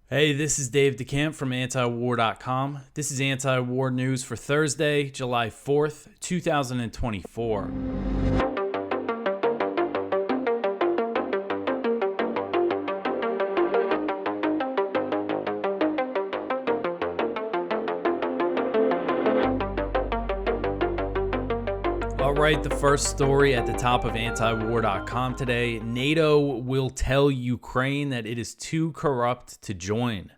Hey, this is Dave DeCamp from antiwar.com. This is anti-war news for Thursday, July 4th, 2024. All right, the first story at the top of antiwar.com today. NATO will tell Ukraine that it is too corrupt to join.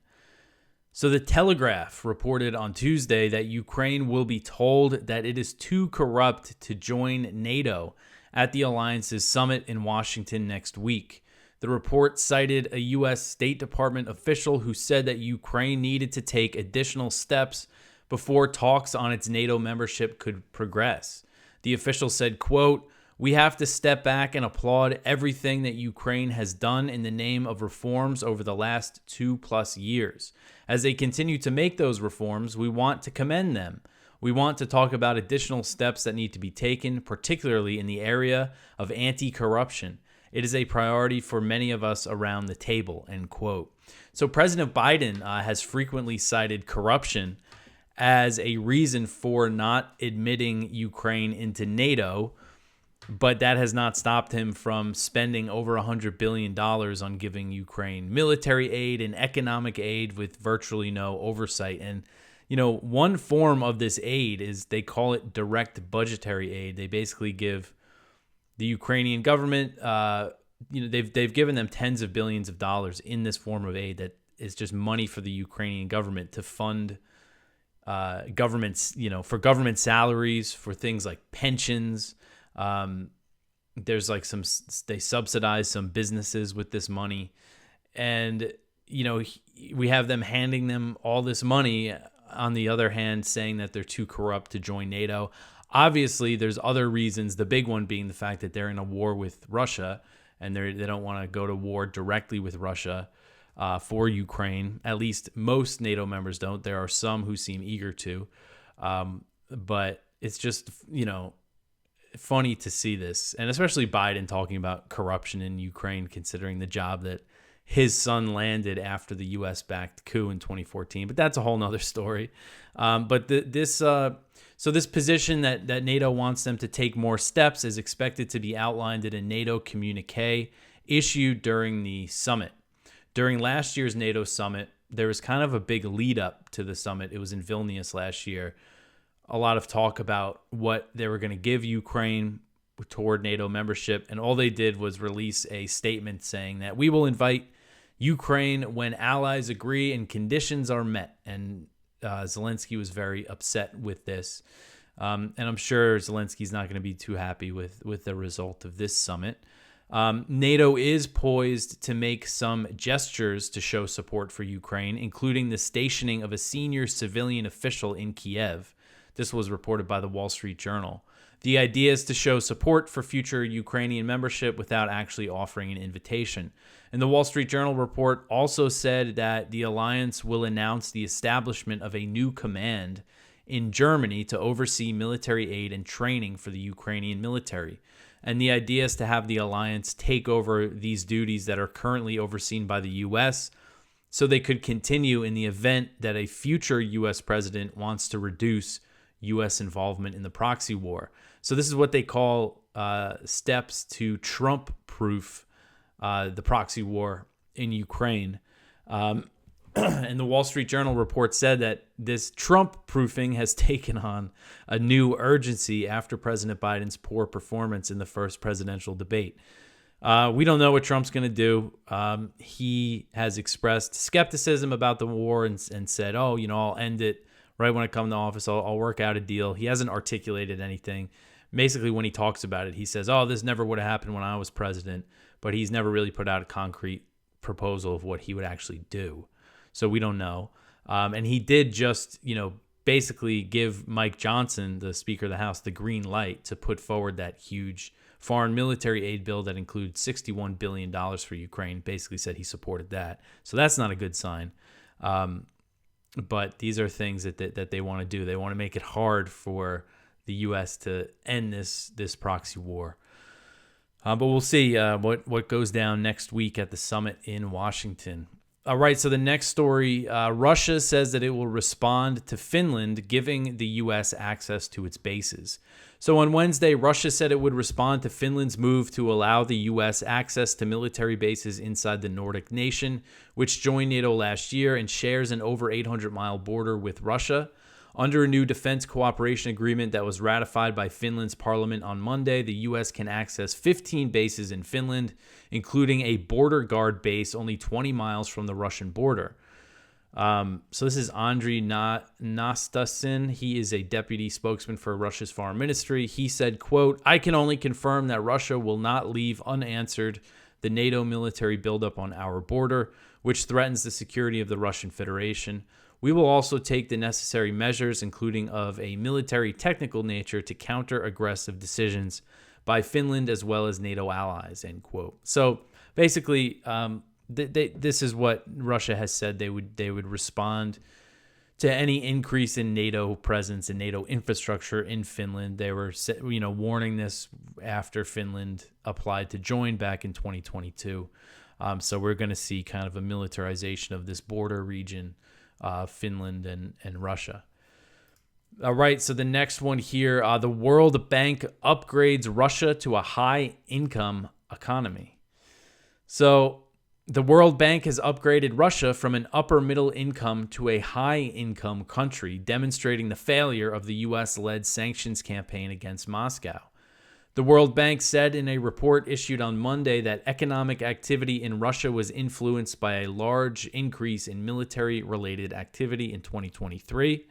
So the Telegraph reported on Tuesday that Ukraine will be told that it is too corrupt to join NATO at the alliance's summit in Washington next week. The report cited a U.S. State Department official who said that Ukraine needed to take additional steps before talks on its NATO membership could progress. The official said, quote, "We have to step back and applaud everything that Ukraine has done in the name of reforms over the last 2+ years. As they continue to make those reforms, we want to commend them. We want to talk about additional steps that need to be taken, particularly in the area of anti-corruption. It is a priority for many of us around the table," end quote. So President Biden has frequently cited corruption as a reason for not admitting Ukraine into NATO, but that has not stopped him from spending over $100 billion on giving Ukraine military aid and economic aid with virtually no oversight. And, one form of this aid is they call it direct budgetary aid. They basically give the Ukrainian government, they've given them tens of billions of dollars in this form of aid that is just money for the Ukrainian government to fund governments, for government salaries, for things like pensions. There's like they subsidize some businesses with this money. And, we have them handing them all this money, on the other hand, saying that they're too corrupt to join NATO. Obviously, there's other reasons, the big one being the fact that they're in a war with Russia and they don't want to go to war directly with Russia for Ukraine. At least most NATO members don't. There are some who seem eager to. But it's just, funny to see this, and especially Biden talking about corruption in Ukraine, considering the job that his son landed after the U.S.-backed coup in 2014. But that's a whole nother story. But this position that NATO wants them to take more steps is expected to be outlined in a NATO communique issued during the summit. During last year's NATO summit, there was kind of a big lead up to the summit. It was in Vilnius last year. A lot of talk about what they were going to give Ukraine toward NATO membership. And all they did was release a statement saying that we will invite Ukraine when allies agree and conditions are met. And Zelensky was very upset with this. And I'm sure Zelensky's not going to be too happy with the result of this summit. NATO is poised to make some gestures to show support for Ukraine, including the stationing of a senior civilian official in Kiev. This was reported by the Wall Street Journal. The idea is to show support for future Ukrainian membership without actually offering an invitation. And the Wall Street Journal report also said that the alliance will announce the establishment of a new command in Germany to oversee military aid and training for the Ukrainian military. And the idea is to have the alliance take over these duties that are currently overseen by the U.S., so they could continue in the event that a future U.S. president wants to reduce U.S. involvement in the proxy war. So this is what they call steps to Trump-proof the proxy war in Ukraine. And the Wall Street Journal report said that this Trump-proofing has taken on a new urgency after President Biden's poor performance in the first presidential debate. We don't know what Trump's going to do. He has expressed skepticism about the war and said, I'll end it right when I come to office. I'll work out a deal. He hasn't articulated anything. Basically, when he talks about it, he says, this never would have happened when I was president. But he's never really put out a concrete proposal of what he would actually do. So we don't know. And he did just, basically give Mike Johnson, the Speaker of the House, the green light to put forward that huge foreign military aid bill that includes $61 billion for Ukraine. Basically said he supported that. So that's not a good sign. But these are things that they want to do. They want to make it hard for the U.S. to end this proxy war. But we'll see what goes down next week at the summit in Washington. All right, so the next story, Russia says that it will respond to Finland giving the U.S. access to its bases. So on Wednesday, Russia said it would respond to Finland's move to allow the U.S. access to military bases inside the Nordic nation, which joined NATO last year and shares an over 800-mile border with Russia. Under a new defense cooperation agreement that was ratified by Finland's parliament on Monday, the U.S. can access 15 bases in Finland, including a border guard base only 20 miles from the Russian border. So this is Andriy Nastasin. He is a deputy spokesman for Russia's foreign ministry. He said, quote, "I can only confirm that Russia will not leave unanswered the NATO military buildup on our border, which threatens the security of the Russian Federation. We will also take the necessary measures, including of a military technical nature, to counter aggressive decisions by Finland as well as NATO allies," end quote. So basically, this is what Russia has said. They would respond to any increase in NATO presence and NATO infrastructure in Finland. They were, warning this after Finland applied to join back in 2022. So we're going to see kind of a militarization of this border region, Finland and Russia. All right, so the next one here, the World Bank upgrades Russia to a high-income economy. So the World Bank has upgraded Russia from an upper-middle income to a high-income country, demonstrating the failure of the U.S.-led sanctions campaign against Moscow. The World Bank said in a report issued on Monday that economic activity in Russia was influenced by a large increase in military-related activity in 2023.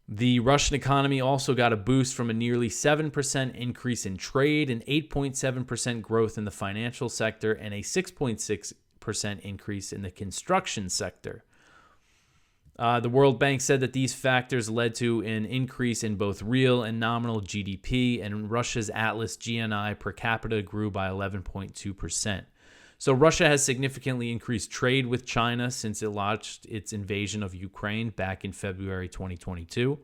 The Russian economy also got a boost from a nearly 7% increase in trade, an 8.7% growth in the financial sector, and a 6.6% increase in the construction sector. The World Bank said that these factors led to an increase in both real and nominal GDP, and Russia's Atlas GNI per capita grew by 11.2%. So Russia has significantly increased trade with China since it launched its invasion of Ukraine back in February 2022.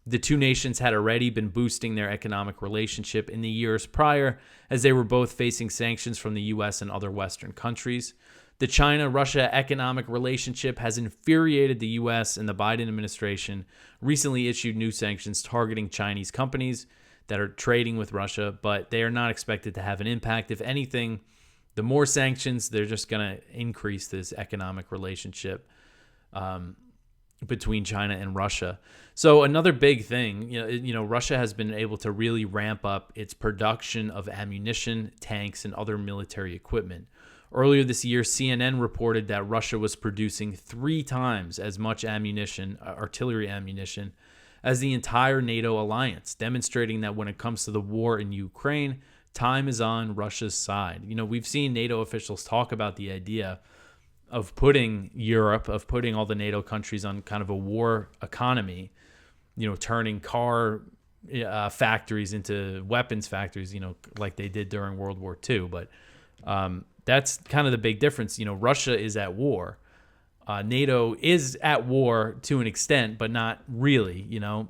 The two nations had already been boosting their economic relationship in the years prior, as they were both facing sanctions from the U.S. and other Western countries. The China-Russia economic relationship has infuriated the U.S., and the Biden administration recently issued new sanctions targeting Chinese companies that are trading with Russia, but they are not expected to have an impact. If anything, the more sanctions, they're just going to increase this economic relationship between China and Russia. So another big thing, Russia has been able to really ramp up its production of ammunition, tanks, and other military equipment. Earlier this year, CNN reported that Russia was producing 3 times as much ammunition, artillery ammunition, as the entire NATO alliance, demonstrating that when it comes to the war in Ukraine, time is on Russia's side. We've seen NATO officials talk about the idea of putting all the NATO countries on kind of a war economy, turning car factories into weapons factories, like they did during World War II. But that's kind of the big difference. Russia is at war. NATO is at war to an extent, but not really,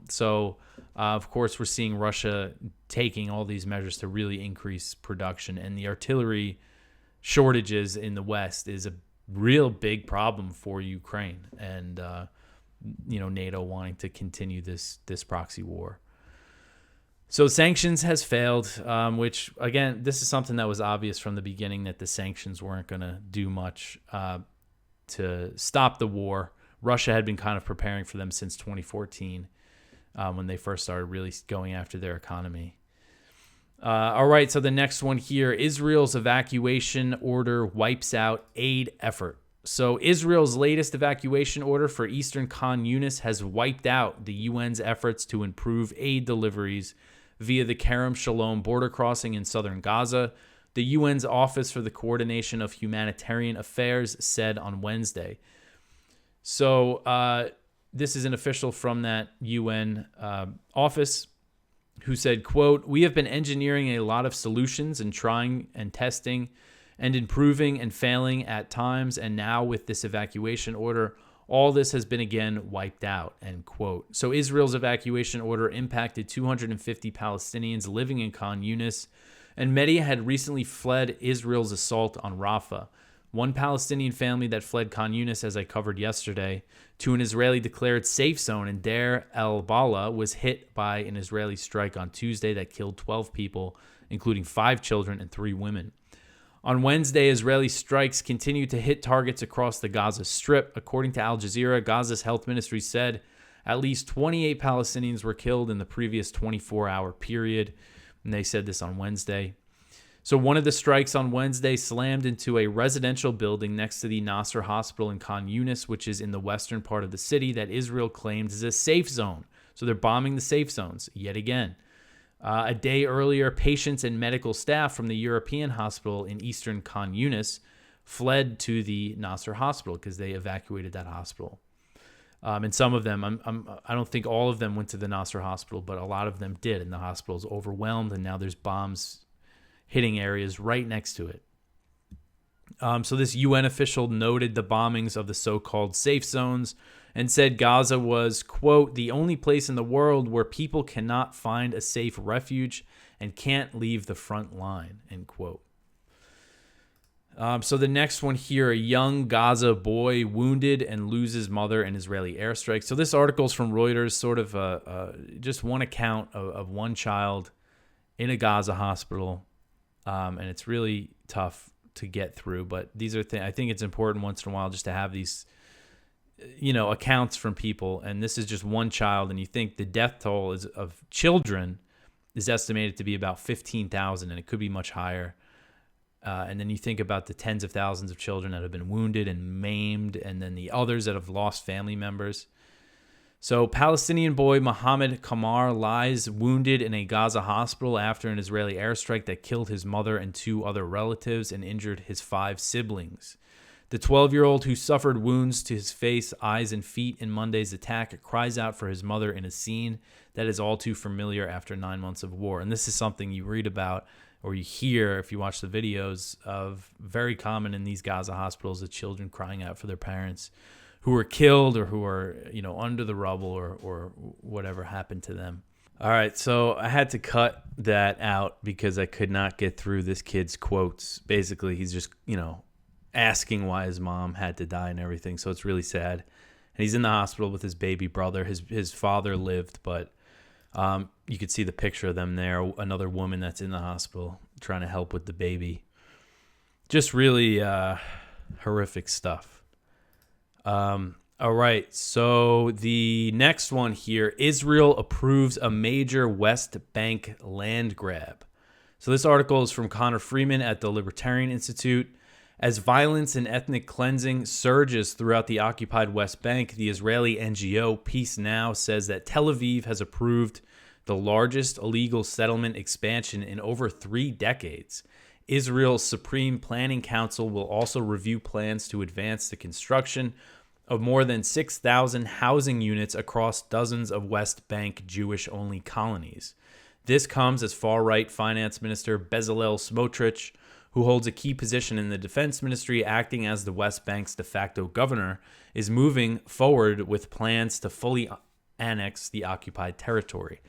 So, of course, we're seeing Russia taking all these measures to really increase production. And the artillery shortages in the West is a real big problem for Ukraine. And, NATO wanting to continue this proxy war. So sanctions has failed, which, again, this is something that was obvious from the beginning, that the sanctions weren't going to do much to stop the war. Russia had been kind of preparing for them since 2014 when they first started really going after their economy. All right, so the next one here, Israel's evacuation order wipes out aid effort. So Israel's latest evacuation order for Eastern Khan Yunis has wiped out the UN's efforts to improve aid deliveries via the Kerem Shalom border crossing in southern Gaza, the UN's Office for the Coordination of Humanitarian Affairs said on Wednesday. So this is an official from that UN office who said, quote, "We have been engineering a lot of solutions and trying and testing and improving and failing at times, and now with this evacuation order, all this has been again wiped out," end quote. So Israel's evacuation order impacted 250 Palestinians living in Khan Yunis, and many had recently fled Israel's assault on Rafah. one Palestinian family that fled Khan Yunis, as I covered yesterday, to an Israeli-declared safe zone in Deir el-Balah was hit by an Israeli strike on Tuesday that killed 12 people, including 5 children and 3 women. On Wednesday, Israeli strikes continued to hit targets across the Gaza Strip. According to Al Jazeera, Gaza's health ministry said at least 28 Palestinians were killed in the previous 24-hour period, and they said this on Wednesday. So one of the strikes on Wednesday slammed into a residential building next to the Nasser Hospital in Khan Yunis, which is in the western part of the city that Israel claims is a safe zone. So they're bombing the safe zones yet again. A day earlier, patients and medical staff from the European hospital in eastern Khan Yunis fled to the Nasser hospital because they evacuated that hospital. And some of them, I don't think all of them went to the Nasser hospital, but a lot of them did. And the hospital is overwhelmed, and now there's bombs hitting areas right next to it. So this UN official noted the bombings of the so-called safe zones and said Gaza was, quote, the only place in the world where people cannot find a safe refuge and can't leave the front line, end quote. So the next one here, a young Gaza boy wounded and loses mother in Israeli airstrike. So this article is from Reuters, sort of just one account of one child in a Gaza hospital, and it's really tough to get through. But these are I think it's important once in a while just to have these, accounts from people. And this is just one child, and you think the death toll of children is estimated to be about 15,000, and it could be much higher. And then you think about the tens of thousands of children that have been wounded and maimed, and then the others that have lost family members. So Palestinian boy Mohammed Kamar lies wounded in a Gaza hospital after an Israeli airstrike that killed his mother and 2 other relatives and injured his 5 siblings. The 12-year-old, who suffered wounds to his face, eyes, and feet in Monday's attack, cries out for his mother in a scene that is all too familiar after 9 months of war. And this is something you read about or you hear if you watch the videos of, very common in these Gaza hospitals, the children crying out for their parents who were killed or who are, under the rubble or whatever happened to them. All right, so I had to cut that out because I could not get through this kid's quotes. Basically, he's just, asking why his mom had to die and everything. So it's really sad. And he's in the hospital with his baby brother. His father lived, but you could see the picture of them there. Another woman that's in the hospital trying to help with the baby. Just really horrific stuff. All right, so the next one here, Israel approves a major West Bank land grab. So this article is from Connor Freeman at the Libertarian Institute. As violence and ethnic cleansing surges throughout the occupied West Bank, the Israeli NGO Peace Now says that Tel Aviv has approved the largest illegal settlement expansion in over 3 decades. Israel's Supreme Planning Council will also review plans to advance the construction of more than 6,000 housing units across dozens of West Bank Jewish-only colonies. This comes as far-right Finance Minister Bezalel Smotrich, who holds a key position in the Defense Ministry, acting as the West Bank's de facto governor, is moving forward with plans to fully annex the occupied territory.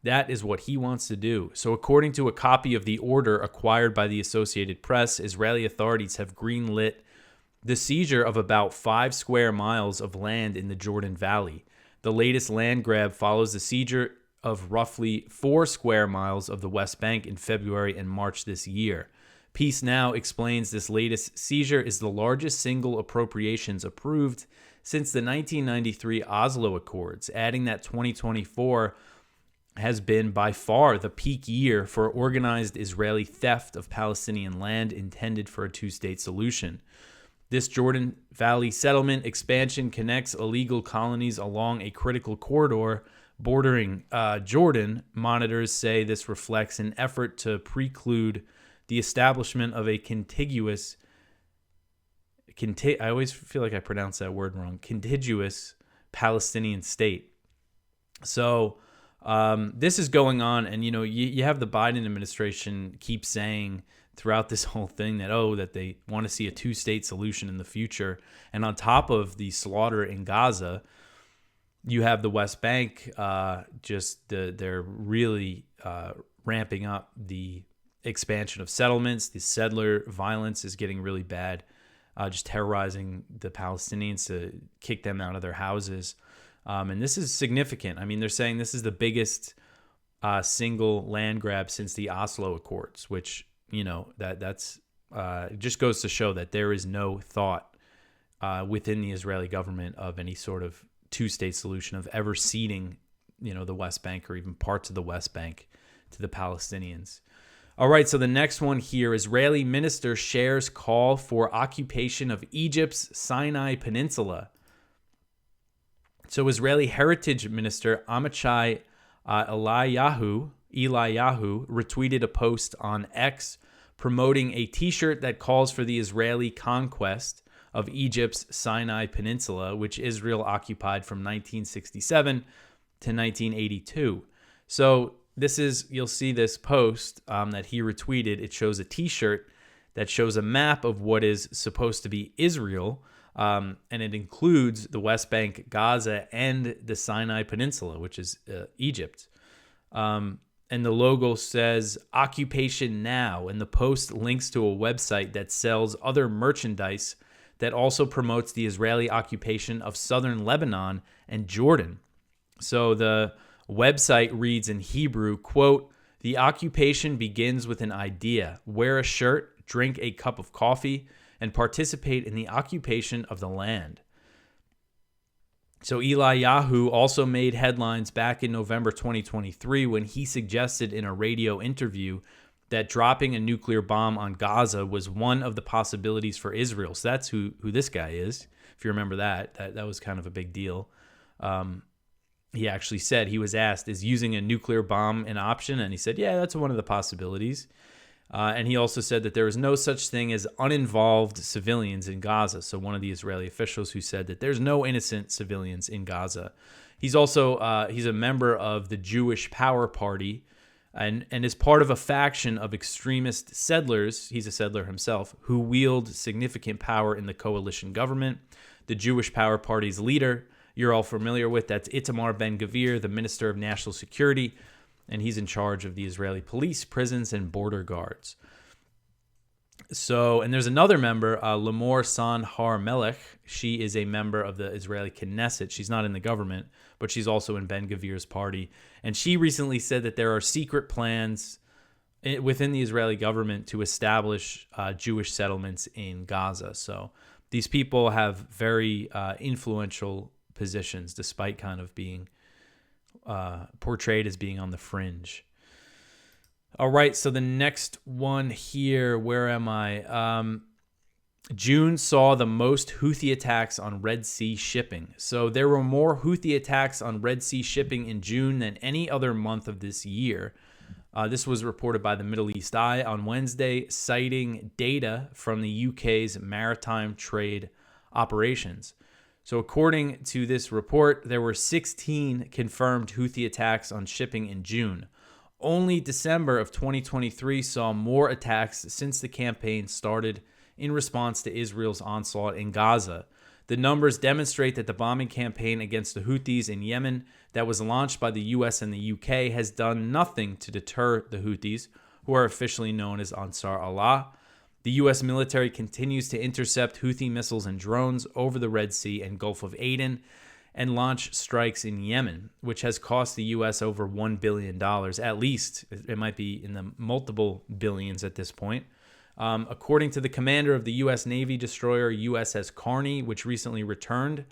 That is what he wants to do. So according to a copy of the order acquired by the Associated Press, Israeli authorities have greenlit the seizure of about 5 square miles of land in the Jordan Valley. The latest land grab follows the seizure of roughly 4 square miles of the West Bank in February and March this year. Peace Now explains this latest seizure is the largest single appropriations approved since the 1993 Oslo Accords, adding that 2024 has been by far the peak year for organized Israeli theft of Palestinian land intended for a 2-state solution. This Jordan Valley settlement expansion connects illegal colonies along a critical corridor bordering Jordan. Monitors say this reflects an effort to preclude the establishment of a contiguous, I always feel like I pronounce that word wrong, contiguous Palestinian state. So this is going on, and you have the Biden administration keep saying throughout this whole thing that they want to see a 2-state solution in the future. And on top of the slaughter in Gaza, you have the West Bank they're really ramping up the expansion of settlements. The settler violence is getting really bad, just terrorizing the Palestinians to kick them out of their houses. And this is significant. I mean, they're saying this is the biggest single land grab since the Oslo Accords, which, that's just goes to show that there is no thought within the Israeli government of any sort of two-state solution, of ever ceding, the West Bank or even parts of the West Bank to the Palestinians. All right, so the next one here, Israeli minister shares call for occupation of Egypt's Sinai Peninsula. So Israeli Heritage Minister Amichai Eliyahu retweeted a post on X promoting a T-shirt that calls for the Israeli conquest of Egypt's Sinai Peninsula, which Israel occupied from 1967 to 1982. So you'll see this post that he retweeted. It shows a T-shirt that shows a map of what is supposed to be Israel, and it includes the West Bank, Gaza, and the Sinai Peninsula, which is Egypt. And the logo says Occupation Now, and the post links to a website that sells other merchandise that also promotes the Israeli occupation of southern Lebanon and Jordan. So the website reads in Hebrew, quote, "The occupation begins with an idea. Wear a shirt, drink a cup of coffee, and participate in the occupation of the land." So Eliyahu also made headlines back in November 2023 when he suggested in a radio interview that dropping a nuclear bomb on Gaza was one of the possibilities for Israel. So that's who this guy is. If you remember that was kind of a big deal. He actually said, he was asked, is using a nuclear bomb an option? And he said, yeah, that's one of the possibilities. And he also said that there is no such thing as uninvolved civilians in Gaza. So one of the Israeli officials who said that there's no innocent civilians in Gaza. He's also he's a member of the Jewish Power Party and is part of a faction of extremist settlers. He's a settler himself who wield significant power in the coalition government. The Jewish Power Party's leader, you're all familiar with, that's Itamar Ben-Gvir, the Minister of National Security, and he's in charge of the Israeli police, prisons, and border guards. So, and there's another member, Limor San Har Melech. She is a member of the Israeli Knesset. She's not in the government, but she's also in Ben-Gvir's party. And she recently said that there are secret plans within the Israeli government to establish Jewish settlements in Gaza. So these people have very influential positions, despite kind of being portrayed as being on the fringe. All right, so the next one here, where am I? June saw the most Houthi attacks on Red Sea shipping. So there were more Houthi attacks on Red Sea shipping in June than any other month of this year. This was reported by the Middle East Eye on Wednesday, citing data from the UK's maritime trade operations. So according to this report, there were 16 confirmed Houthi attacks on shipping in June. Only December of 2023 saw more attacks since the campaign started in response to Israel's onslaught in Gaza. The numbers demonstrate that the bombing campaign against the Houthis in Yemen that was launched by the US and the UK has done nothing to deter the Houthis, who are officially known as Ansar Allah. The U.S. military continues to intercept Houthi missiles and drones over the Red Sea and Gulf of Aden and launch strikes in Yemen, which has cost the U.S. over $1 billion. At least, it might be in the multiple billions at this point. According to the commander of the U.S. Navy destroyer USS Carney, which recently returned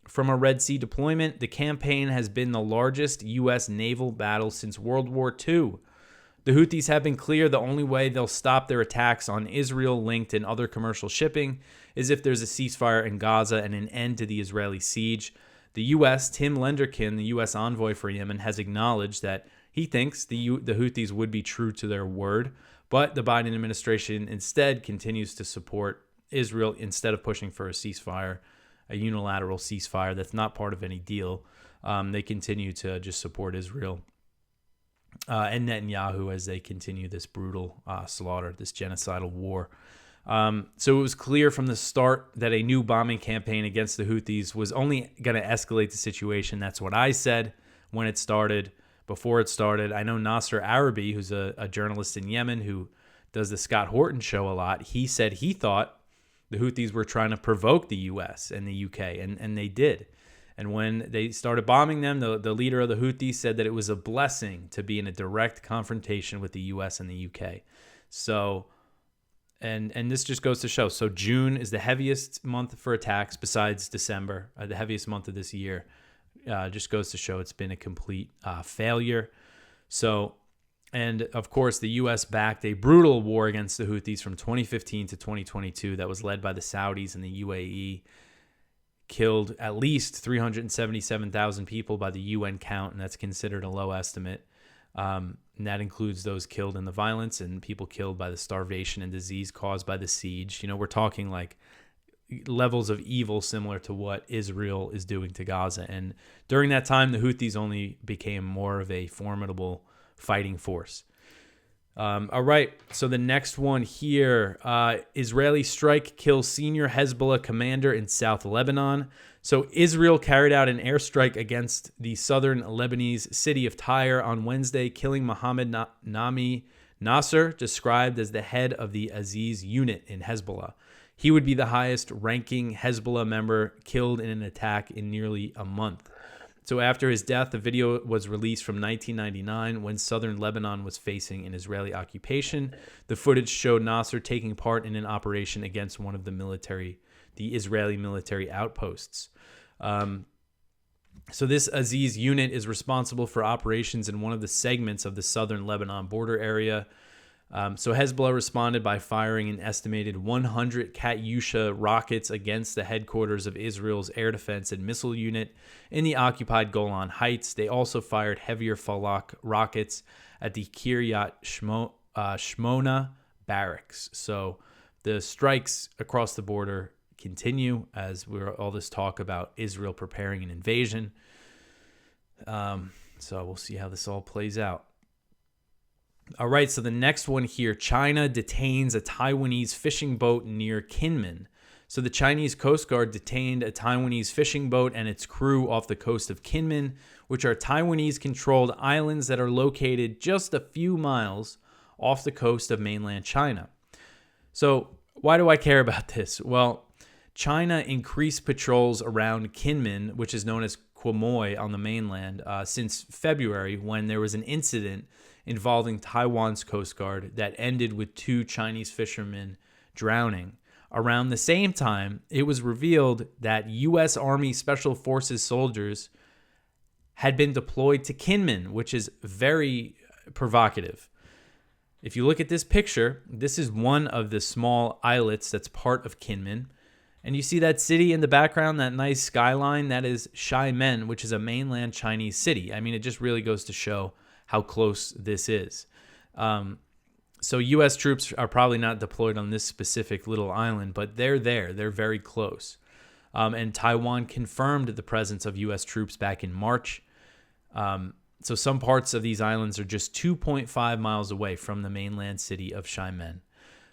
from a Red Sea deployment, the campaign has been the largest U.S. naval battle since World War II. The Houthis have been clear the only way they'll stop their attacks on Israel-linked and other commercial shipping is if there's a ceasefire in Gaza and an end to the Israeli siege. The U.S., Tim Lenderkin, the U.S. envoy for Yemen, has acknowledged that he thinks the Houthis would be true to their word, but the Biden administration instead continues to support Israel instead of pushing for a ceasefire, a unilateral ceasefire that's not part of any deal. They continue to just support Israel and Netanyahu as they continue this brutal slaughter, this genocidal war. So it was clear from the start that a new bombing campaign against the Houthis was only going to escalate the situation. That's what I said when it started. before it started. I know Nasser Arabi, who's a journalist in Yemen who does the Scott Horton show a lot, he said he thought the Houthis were trying to provoke the U.S. and the U.K., and they did. And when they started bombing them, the leader of the Houthis said that it was a blessing to be in a direct confrontation with the U.S. and the U.K. So, and this just goes to show. So June is the heaviest month for attacks besides December, the heaviest month of this year. Just goes to show it's been a complete failure. So, and of course, the U.S. backed a brutal war against the Houthis from 2015 to 2022 that was led by the Saudis and the UAE. Killed at least 377,000 people by the UN count, and that's considered a low estimate. And that includes those killed in the violence and people killed by the starvation and disease caused by the siege. You know, we're talking like levels of evil similar to what Israel is doing to Gaza. And during that time, the Houthis only became more of a formidable fighting force. All right, so the next one here, Israeli strike kills senior Hezbollah commander in South Lebanon. So Israel carried out an airstrike against the southern Lebanese city of Tyre on Wednesday, killing Mohammed Nami Nasser, described as the head of the Aziz unit in Hezbollah. He would be the highest-ranking Hezbollah member killed in an attack in nearly a month. So after his death, the video was released from 1999 when southern Lebanon was facing an Israeli occupation. The footage showed Nasser taking part in an operation against one of the Israeli military outposts. So this Aziz unit is responsible for operations in one of the segments of the southern Lebanon border area. So Hezbollah responded by firing an estimated 100 Katyusha rockets against the headquarters of Israel's air defense and missile unit in the occupied Golan Heights. They also fired heavier Falak rockets at the Kiryat Shmona barracks. So the strikes across the border continue as we're all this talk about Israel preparing an invasion. So we'll see how this all plays out. All right, so the next one here, China detains a Taiwanese fishing boat near Kinmen. So the Chinese Coast Guard detained a Taiwanese fishing boat and its crew off the coast of Kinmen, which are Taiwanese-controlled islands that are located just a few miles off the coast of mainland China. So why do I care about this? Well, China increased patrols around Kinmen, which is known as Quemoy on the mainland, since February when there was an incident involving Taiwan's Coast Guard that ended with 2 Chinese fishermen drowning. Around the same time, it was revealed that U.S. Army Special Forces soldiers had been deployed to Kinmen, which is very provocative. If you look at this picture, this is one of the small islets that's part of Kinmen. And you see that city in the background, that nice skyline, that is Xiamen, which is a mainland Chinese city. I mean, it just really goes to show how close this is. So U.S. troops are probably not deployed on this specific little island, but they're there. They're very close. And Taiwan confirmed the presence of U.S. troops back in March. So some parts of these islands are just 2.5 miles away from the mainland city of Xiamen.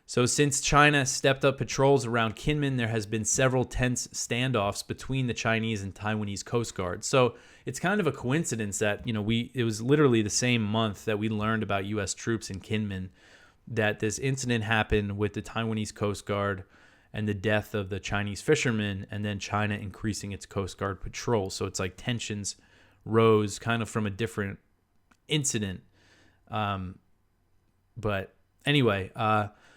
So since China stepped up patrols around Kinmen, there has been several tense standoffs between the Chinese and Taiwanese Coast Guard. So it's kind of a coincidence that, it was literally the same month that we learned about U.S. troops in Kinmen that this incident happened with the Taiwanese Coast Guard and the death of the Chinese fishermen, and then China increasing its Coast Guard patrol. So it's like tensions rose kind of from a different incident. But anyway,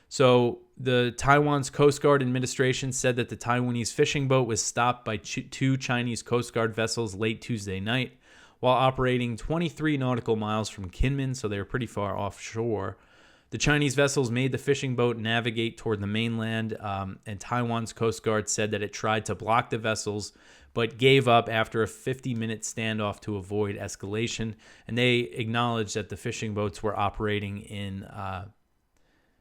so the Taiwan's Coast Guard administration said that the Taiwanese fishing boat was stopped by 2 Chinese Coast Guard vessels late Tuesday night while operating 23 nautical miles from Kinmen, so they were pretty far offshore. The Chinese vessels made the fishing boat navigate toward the mainland, and Taiwan's Coast Guard said that it tried to block the vessels but gave up after a 50-minute standoff to avoid escalation. And they acknowledged that the fishing boats were operating in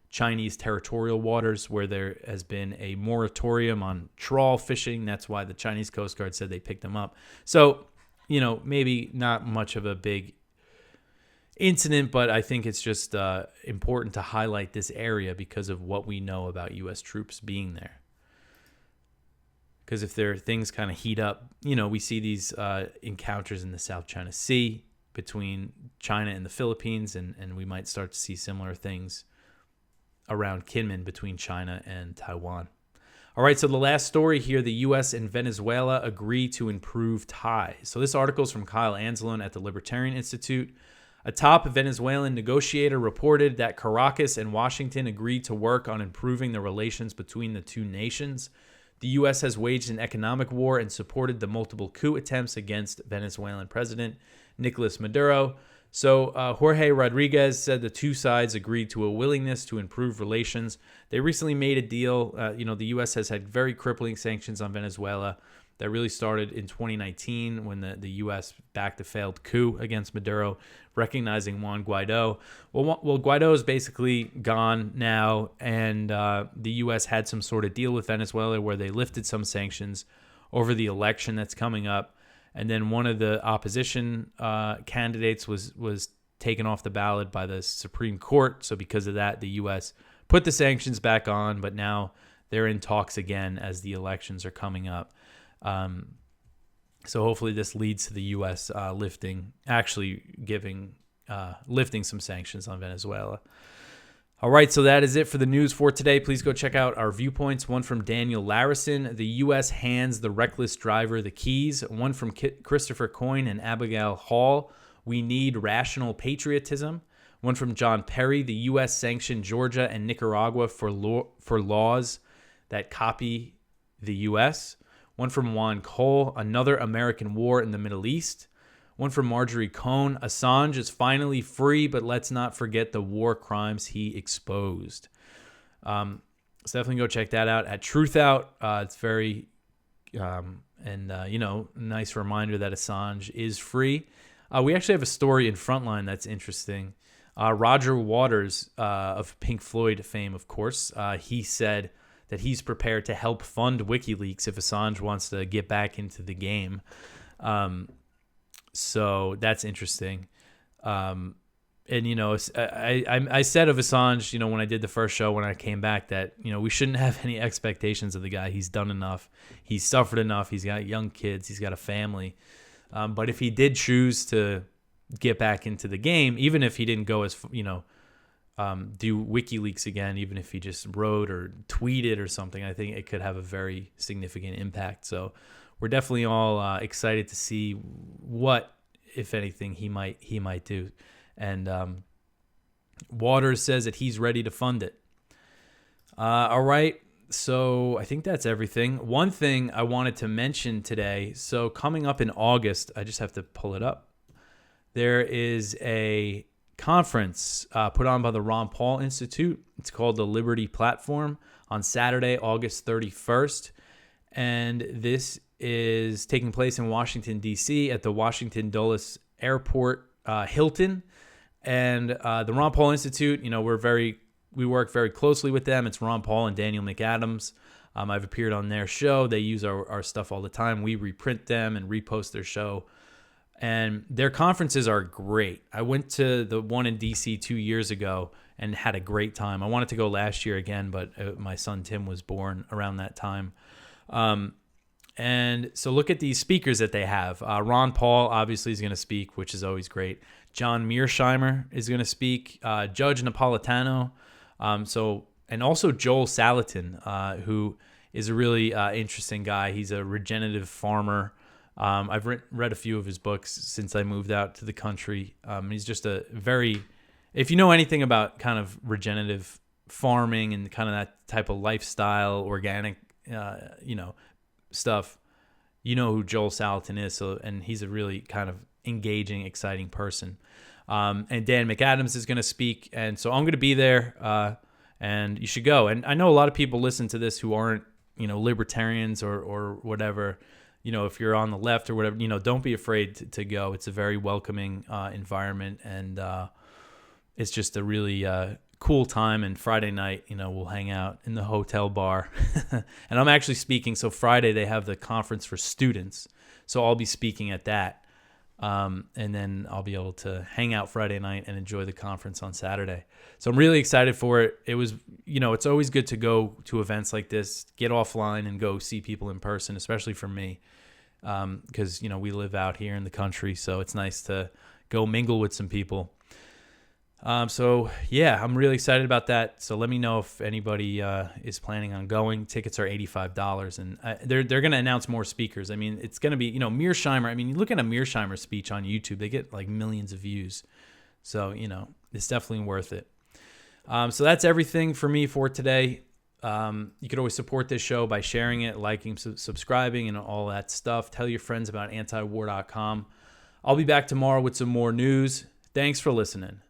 Chinese territorial waters where there has been a moratorium on trawl fishing. That's why the Chinese Coast Guard said they picked them up. So, maybe not much of a big incident, but I think it's just important to highlight this area because of what we know about U.S. troops being there. Because if things kind of heat up, we see these encounters in the South China Sea, between China and the Philippines, and we might start to see similar things around Kinmen between China and Taiwan. All right, so the last story here, the U.S. and Venezuela agree to improve ties. So this article is from Kyle Anzalone at the Libertarian Institute. A top Venezuelan negotiator reported that Caracas and Washington agreed to work on improving the relations between the two nations. The U.S. has waged an economic war and supported the multiple coup attempts against Venezuelan President Nicolas Maduro. So Jorge Rodriguez said the two sides agreed to a willingness to improve relations. They recently made a deal. The U.S. has had very crippling sanctions on Venezuela that really started in 2019 when the U.S. backed a failed coup against Maduro, recognizing Juan Guaido. Well, Guaido is basically gone now, and the U.S. had some sort of deal with Venezuela where they lifted some sanctions over the election that's coming up. And then one of the opposition candidates was taken off the ballot by the Supreme Court. So because of that, the U.S. put the sanctions back on, but now they're in talks again as the elections are coming up. So hopefully this leads to the U.S. lifting some sanctions on Venezuela. All right, so that is it for the news for today. Please go check out our viewpoints. One from Daniel Larison, the U.S. hands the reckless driver the keys. One from Christopher Coyne and Abigail Hall, we need rational patriotism. One from John Perry, the U.S. sanctioned Georgia and Nicaragua for laws that copy the U.S. One from Juan Cole, another American war in the Middle East. One from Marjorie Cohn, Assange is finally free, but let's not forget the war crimes he exposed. So definitely go check that out at Truth Out. It's very, nice reminder that Assange is free. We actually have a story in Frontline that's interesting. Roger Waters of Pink Floyd fame, of course, he said that he's prepared to help fund WikiLeaks if Assange wants to get back into the game. So that's interesting. I said of Assange, when I did the first show, when I came back, that, we shouldn't have any expectations of the guy. He's done enough. He's suffered enough. He's got young kids. He's got a family. But if he did choose to get back into the game, even if he didn't go as, do WikiLeaks again, even if he just wrote or tweeted or something, I think it could have a very significant impact. So we're definitely all excited to see what, if anything, he might do. And Waters says that he's ready to fund it. All right, so I think that's everything. One thing I wanted to mention today, so coming up in August, I just have to pull it up. There is a conference put on by the Ron Paul Institute. It's called the Liberty Platform on Saturday, August 31st. And this is taking place in Washington, D.C. at the Washington Dulles Airport Hilton. And the Ron Paul Institute, we work very closely with them. It's Ron Paul and Daniel McAdams. I've appeared on their show. They use our stuff all the time. We reprint them and repost their show. And their conferences are great. I went to the one in D.C. 2 years ago and had a great time. I wanted to go last year again, but my son Tim was born around that time. And so look at these speakers that they have. Ron Paul obviously is going to speak, which is always great. John Mearsheimer is going to speak. Judge Napolitano. And also Joel Salatin, who is a really interesting guy. He's a regenerative farmer. I've read a few of his books since I moved out to the country. He's just if you know anything about kind of regenerative farming and kind of that type of lifestyle, organic, stuff, who Joel Salatin is. And he's a really kind of engaging, exciting person. And Dan McAdams is going to speak. And so I'm going to be there, and you should go. And I know a lot of people listen to this who aren't, libertarians or whatever. If you're on the left or whatever, don't be afraid to go. It's a very welcoming environment, and it's just a really cool time. And Friday night, we'll hang out in the hotel bar. And I'm actually speaking. So Friday they have the conference for students. So I'll be speaking at that. And then I'll be able to hang out Friday night and enjoy the conference on Saturday. So I'm really excited for it. It was, it's always good to go to events like this, get offline and go see people in person, especially for me. Because, we live out here in the country. So it's nice to go mingle with some people. So yeah, I'm really excited about that. So let me know if anybody is planning on going. Tickets are $85, and they're going to announce more speakers. I mean, it's going to be, Mearsheimer. I mean, you look at a Mearsheimer speech on YouTube, they get like millions of views. So, it's definitely worth it. So that's everything for me for today. You could always support this show by sharing it, liking, subscribing, and all that stuff. Tell your friends about antiwar.com. I'll be back tomorrow with some more news. Thanks for listening.